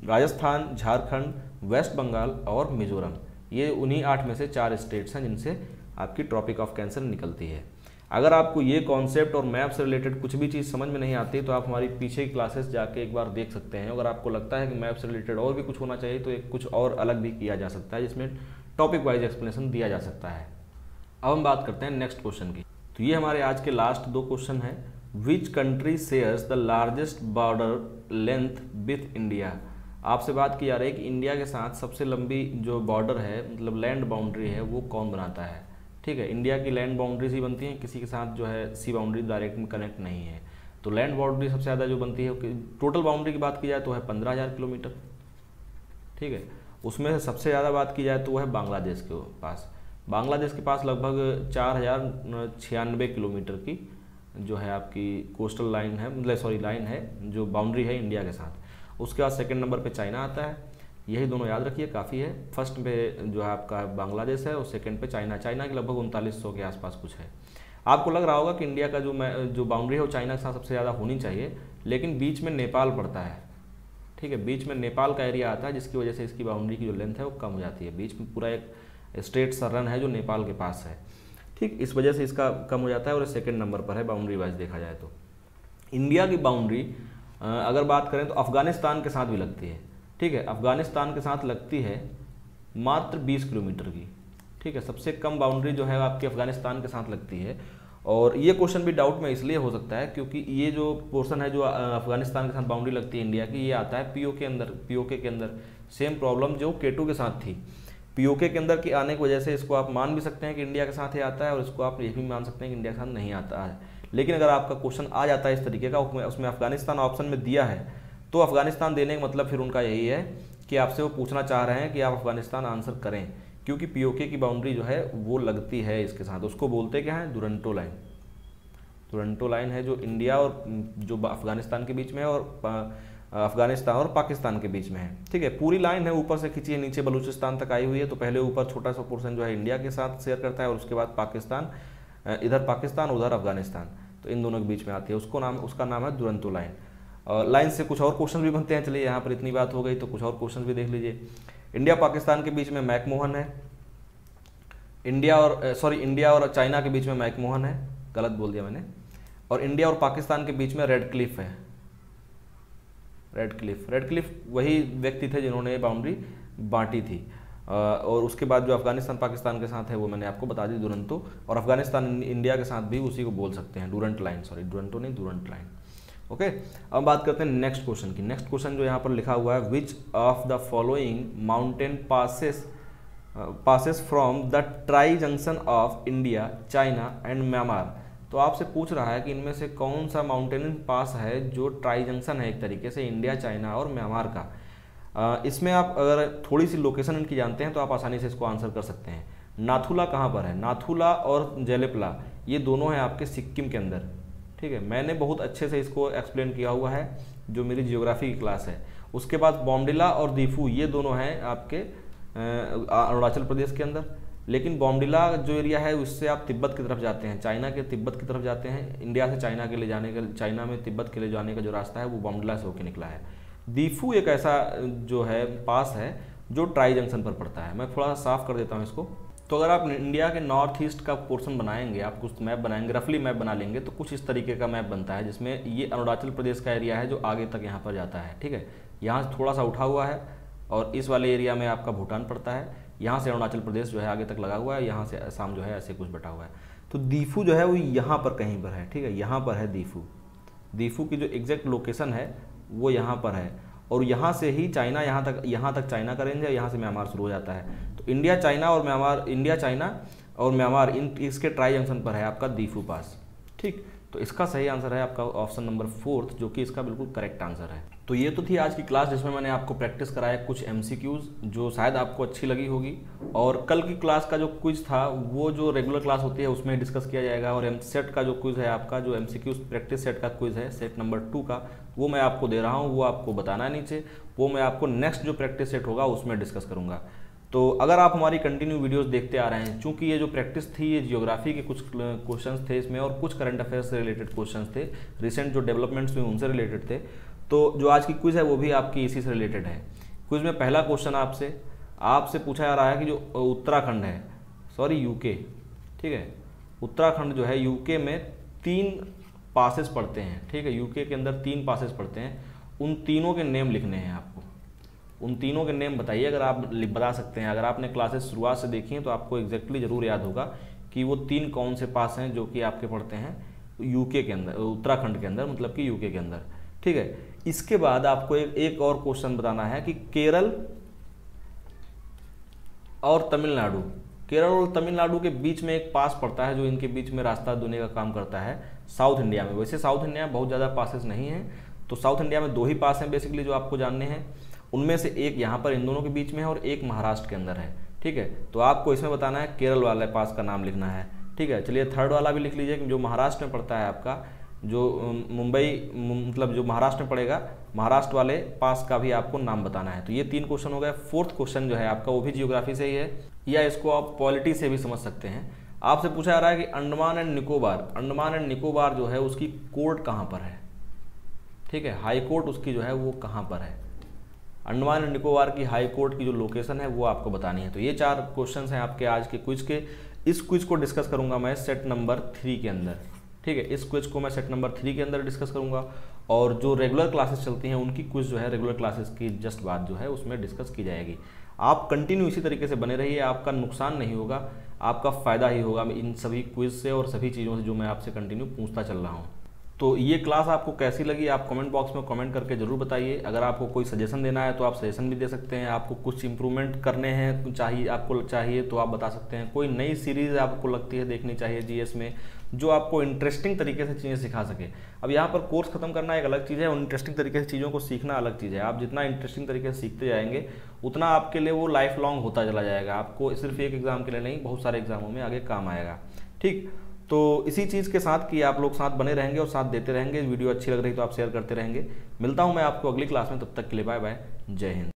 राजस्थान, झारखंड, वेस्ट बंगाल और मिजोरम। ये उन्हीं 8 में से 4 स्टेट्स हैं जिनसे आपकी ट्रॉपिक ऑफ कैंसर निकलती है। अगर आपको ये कॉन्सेप्ट और मैप से रिलेटेड कुछ भी चीज़ समझ में नहीं आती तो आप हमारी पीछे की क्लासेस जाके एक बार देख सकते हैं। अगर आपको लगता है कि मैप से रिलेटेड और भी कुछ होना चाहिए तो एक कुछ और अलग भी किया जा सकता है, जिसमें टॉपिक वाइज एक्सप्लेनेशन दिया जा सकता है। अब हम बात करते हैं नेक्स्ट क्वेश्चन की। तो ये हमारे आज के लास्ट 2 क्वेश्चन हैं। Which country shares the largest border length with India. आपसे बात की जा रही है कि इंडिया के साथ सबसे लंबी जो बॉर्डर है, मतलब लैंड बाउंड्री है, वो कौन बनाता है। ठीक है, इंडिया की लैंड बाउंड्रीज ही बनती हैं, किसी के साथ जो है सी बाउंड्री डायरेक्ट में कनेक्ट नहीं है। तो लैंड बाउंड्री सबसे ज़्यादा जो बनती है, टोटल बाउंड्री की बात की जाए तो है 15,000 किलोमीटर। ठीक है, उसमें से सबसे ज़्यादा बात की जाए तो वह है बांग्लादेश के पास। बांग्लादेश के पास लगभग 4,096 किलोमीटर की जो है आपकी कोस्टल लाइन है, मतलब सॉरी लाइन है, जो बाउंड्री है इंडिया के साथ। उसके बाद सेकंड नंबर पे चाइना आता है, यही दोनों याद रखिए, काफ़ी है। फर्स्ट पे जो है आपका बांग्लादेश है और सेकंड पे चाइना की लगभग 3900 के आसपास कुछ है। आपको लग रहा होगा कि इंडिया का जो बाउंड्री है वो चाइना के साथ सबसे ज़्यादा होनी चाहिए, लेकिन बीच में नेपाल पड़ता है। ठीक है, बीच में नेपाल का एरिया आता है, जिसकी वजह से इसकी बाउंड्री की जो लेंथ है वो कम हो जाती है। बीच में पूरा एक स्ट्रेट सा रन है जो नेपाल के पास है। ठीक, इस वजह से इसका कम हो जाता है और सेकंड नंबर पर है बाउंड्री वाइज देखा जाए तो। इंडिया की बाउंड्री अगर बात करें तो अफगानिस्तान के साथ भी लगती है। ठीक है, अफगानिस्तान के साथ लगती है मात्र 20 किलोमीटर की। ठीक है, सबसे कम बाउंड्री जो है आपकी अफगानिस्तान के साथ लगती है। और ये क्वेश्चन भी डाउट में इसलिए हो सकता है क्योंकि ये जो पोर्शन है जो अफगानिस्तान के साथ बाउंड्री लगती है इंडिया की, ये आता है पीओके के अंदर। सेम प्रॉब्लम जो K2 के साथ थी, पीओके के अंदर की आने की वजह से इसको आप मान भी सकते हैं कि इंडिया के साथ ही आता है, और इसको आप ये भी मान सकते हैं कि इंडिया के साथ नहीं आता है। लेकिन अगर आपका क्वेश्चन आ जाता है इस तरीके का, उसमें अफगानिस्तान ऑप्शन में दिया है, तो अफगानिस्तान देने का मतलब फिर उनका यही है कि आपसे वो पूछना चाह रहे हैं कि आप अफगानिस्तान आंसर करें, क्योंकि पीओके की बाउंड्री जो है वो लगती है इसके साथ। उसको बोलते क्या है, दुरंतो लाइन। दुरंतो लाइन है जो इंडिया और जो अफगानिस्तान के बीच में है, और अफगानिस्तान और पाकिस्तान के बीच में है। ठीक है, पूरी लाइन है, ऊपर से खींची है, नीचे बलूचिस्तान तक आई हुई है। तो पहले ऊपर छोटा सा पोर्शन जो है इंडिया के साथ शेयर करता है, और उसके बाद पाकिस्तान, इधर पाकिस्तान उधर अफगानिस्तान, तो इन दोनों के बीच में आती है। उसका नाम है दुरंतो लाइन। लाइन से कुछ और क्वेश्चन भी बनते हैं। चलिए, यहाँ पर इतनी बात हो गई तो कुछ और क्वेश्चन भी देख लीजिए। इंडिया पाकिस्तान के बीच में मैकमोहन है, इंडिया और चाइना के बीच में मैकमोहन है, गलत बोल दिया मैंने। और इंडिया और पाकिस्तान के बीच में रेड क्लिफ है। रेड क्लिफ वही व्यक्ति थे जिन्होंने बाउंड्री बांटी थी। और उसके बाद जो अफगानिस्तान पाकिस्तान के साथ है वो मैंने आपको बता दी दुरंतो, और अफगानिस्तान इंडिया के साथ भी उसी को बोल सकते हैं, डूरंट लाइन, सॉरी डूरंटो नहीं, डूरंट लाइन। ओके, अब बात करते हैं नेक्स्ट क्वेश्चन की। नेक्स्ट क्वेश्चन जो यहाँ पर लिखा हुआ है, विच of the following mountain passes from the tri junction of India, China and Myanmar. तो आपसे पूछ रहा है कि इनमें से कौन सा माउंटेन पास है जो ट्राई जंक्शन है एक तरीके से इंडिया, चाइना और म्यांमार का। इसमें आप अगर थोड़ी सी लोकेशन इनकी जानते हैं तो आप आसानी से इसको आंसर कर सकते हैं। नाथुला कहाँ पर है? नाथुला और जेलेपला ये दोनों हैं आपके सिक्किम के अंदर, ठीक है। मैंने बहुत अच्छे से इसको एक्सप्लेन किया हुआ है जो मेरी जियोग्राफी की क्लास है। उसके बाद बॉमडिला और दीफू ये दोनों हैं आपके अरुणाचल प्रदेश के अंदर, लेकिन बॉमडिला जो एरिया है उससे आप तिब्बत की तरफ जाते हैं, चाइना के तिब्बत की तरफ जाते हैं। इंडिया से चाइना के लिए जाने का, चाइना में तिब्बत के लिए जाने का जो रास्ता है वो बॉमडिला से होकर निकला है। दीफू एक ऐसा जो है पास है जो ट्राई जंक्शन पर पड़ता है। मैं थोड़ा सा साफ कर देता हूँ इसको। तो अगर आप इंडिया के नॉर्थ ईस्ट का पोर्शन बनाएंगे, आप कुछ मैप बनाएंगे, रफली मैप बना लेंगे तो कुछ इस तरीके का मैप बनता है, जिसमें ये अरुणाचल प्रदेश का एरिया है जो आगे तक यहाँ पर जाता है, ठीक है। यहाँ से थोड़ा सा उठा हुआ है और इस वाले एरिया में आपका भूटान पड़ता है, यहाँ से अरुणाचल प्रदेश जो है आगे तक लगा हुआ है, यहाँ से असम जो है ऐसे कुछ बटा हुआ है। तो दीफू जो है वो यहाँ पर कहीं पर है, ठीक है, यहाँ पर है दीफू। दीफू की जो एग्जैक्ट लोकेशन है वो यहाँ पर है, और यहाँ से ही चाइना, यहाँ तक चाइना का रेंज है, यहाँ से म्यांमार शुरू हो जाता है। तो इंडिया चाइना और म्यांमार इन इसके ट्राई जंक्शन पर है आपका दीफू पास, ठीक। तो इसका सही आंसर है आपका ऑप्शन नंबर 4, जो कि इसका बिल्कुल करेक्ट आंसर है। तो ये तो थी आज की क्लास जिसमें मैंने आपको प्रैक्टिस कराया कुछ MCQs जो शायद आपको अच्छी लगी होगी। और कल की क्लास का जो क्विज था वो जो रेगुलर क्लास होती है उसमें डिस्कस किया जाएगा, और सेट का जो क्विज है आपका, जो MCQs प्रैक्टिस सेट का क्विज है, सेट नंबर 2 का, वो मैं आपको दे रहा हूँ, वो आपको बताना है नीचे, वो मैं आपको नेक्स्ट जो प्रैक्टिस सेट होगा उसमें डिस्कस करूँगा। तो अगर आप हमारी कंटिन्यू वीडियोस देखते आ रहे हैं, चूंकि ये जो प्रैक्टिस थी ये जियोग्राफी के कुछ क्वेश्चंस थे इसमें, और कुछ करंट अफेयर्स से रिलेटेड क्वेश्चंस थे, रिसेंट जो डेवलपमेंट्स हुए उनसे रिलेटेड थे। तो जो आज की क्विज है वो भी आपकी इसी से रिलेटेड है। क्विज में पहला क्वेश्चन आपसे पूछा जा रहा है कि जो उत्तराखंड है, सॉरी यूके, ठीक है, उत्तराखंड जो है यूके में 3 पासेस पड़ते हैं, ठीक है, यूके के अंदर 3 पासेस पड़ते हैं। उन तीनों के नेम लिखने हैं आपको, उन तीनों के नेम बताइए। अगर आप बता सकते हैं, अगर आपने क्लासेस शुरुआत से देखी हैं तो आपको एग्जैक्टली जरूर याद होगा कि वो 3 कौन से पास हैं जो कि आपके पड़ते हैं यूके के अंदर, उत्तराखंड के अंदर, मतलब कि यूके के अंदर, ठीक है। इसके बाद आपको एक और क्वेश्चन बताना है कि केरल और तमिलनाडु, केरल और तमिलनाडु के बीच में एक पास पड़ता है जो इनके बीच में रास्ता देने का काम करता है साउथ इंडिया में। वैसे साउथ इंडिया में बहुत ज़्यादा पासेस नहीं हैं, तो साउथ इंडिया में 2 ही पास हैं बेसिकली जो आपको जानने हैं। उनमें से एक यहाँ पर इन दोनों के बीच में है और एक महाराष्ट्र के अंदर है, ठीक है। तो आपको इसमें बताना है केरल वाले पास का नाम लिखना है, ठीक है। चलिए थर्ड वाला भी लिख लीजिए, जो महाराष्ट्र में पड़ता है आपका, जो मुंबई, मतलब जो महाराष्ट्र में पड़ेगा, महाराष्ट्र वाले पास का भी आपको नाम बताना है। तो ये 3 क्वेश्चन हो गए। 4th क्वेश्चन जो है आपका वो भी जियोग्राफी से ही है, या इसको आप पॉलिटी से भी समझ सकते हैं। आपसे पूछा जा रहा है कि अंडमान एंड निकोबार जो है उसकी कोर्ट कहाँ पर है, ठीक है, हाई कोर्ट उसकी जो है वो कहाँ पर है। अंडमान एंड निकोबार की हाई कोर्ट की जो लोकेशन है वो आपको बतानी है। तो ये 4 क्वेश्चंस हैं आपके आज के क्विज के। इस क्विज को डिस्कस करूंगा मैं सेट नंबर 3 के अंदर, ठीक है। इस क्विज को मैं सेट नंबर 3 के अंदर डिस्कस करूंगा, और जो रेगुलर क्लासेस चलती हैं उनकी क्विज जो है रेगुलर क्लासेस की जस्ट बाद जो है उसमें डिस्कस की जाएगी। आप कंटिन्यू इसी तरीके से बने रहिए, आपका नुकसान नहीं होगा, आपका फ़ायदा ही होगा इन सभी क्विज से और सभी चीज़ों से जो मैं आपसे कंटिन्यू पूछता चल रहा हूँ। तो ये क्लास आपको कैसी लगी आप कमेंट बॉक्स में कमेंट करके ज़रूर बताइए। अगर आपको कोई सजेशन देना है तो आप सजेशन भी दे सकते हैं, आपको कुछ इंप्रूवमेंट करने हैं आपको चाहिए तो आप बता सकते हैं। कोई नई सीरीज़ आपको लगती है देखनी चाहिए जीएस में, जो आपको इंटरेस्टिंग तरीके से चीज़ें सिखा सके। अब यहाँ पर कोर्स खत्म करना एक अलग चीज़ है और इंटरेस्टिंग तरीके से चीज़ों को सीखना अलग चीज़ है। आप जितना इंटरेस्टिंग तरीके से सीखते जाएंगे उतना आपके लिए वो लाइफ लॉन्ग होता चला जाएगा। आपको सिर्फ एक एग्ज़ाम के लिए नहीं, बहुत सारे एग्जामों में आगे काम आएगा, ठीक। तो इसी चीज़ के साथ कि आप लोग साथ बने रहेंगे और साथ देते रहेंगे। वीडियो अच्छी लग रही तो आप शेयर करते रहेंगे। मिलता हूँ मैं आपको अगली क्लास में, तब तक के लिए बाय बाय, जय हिंद।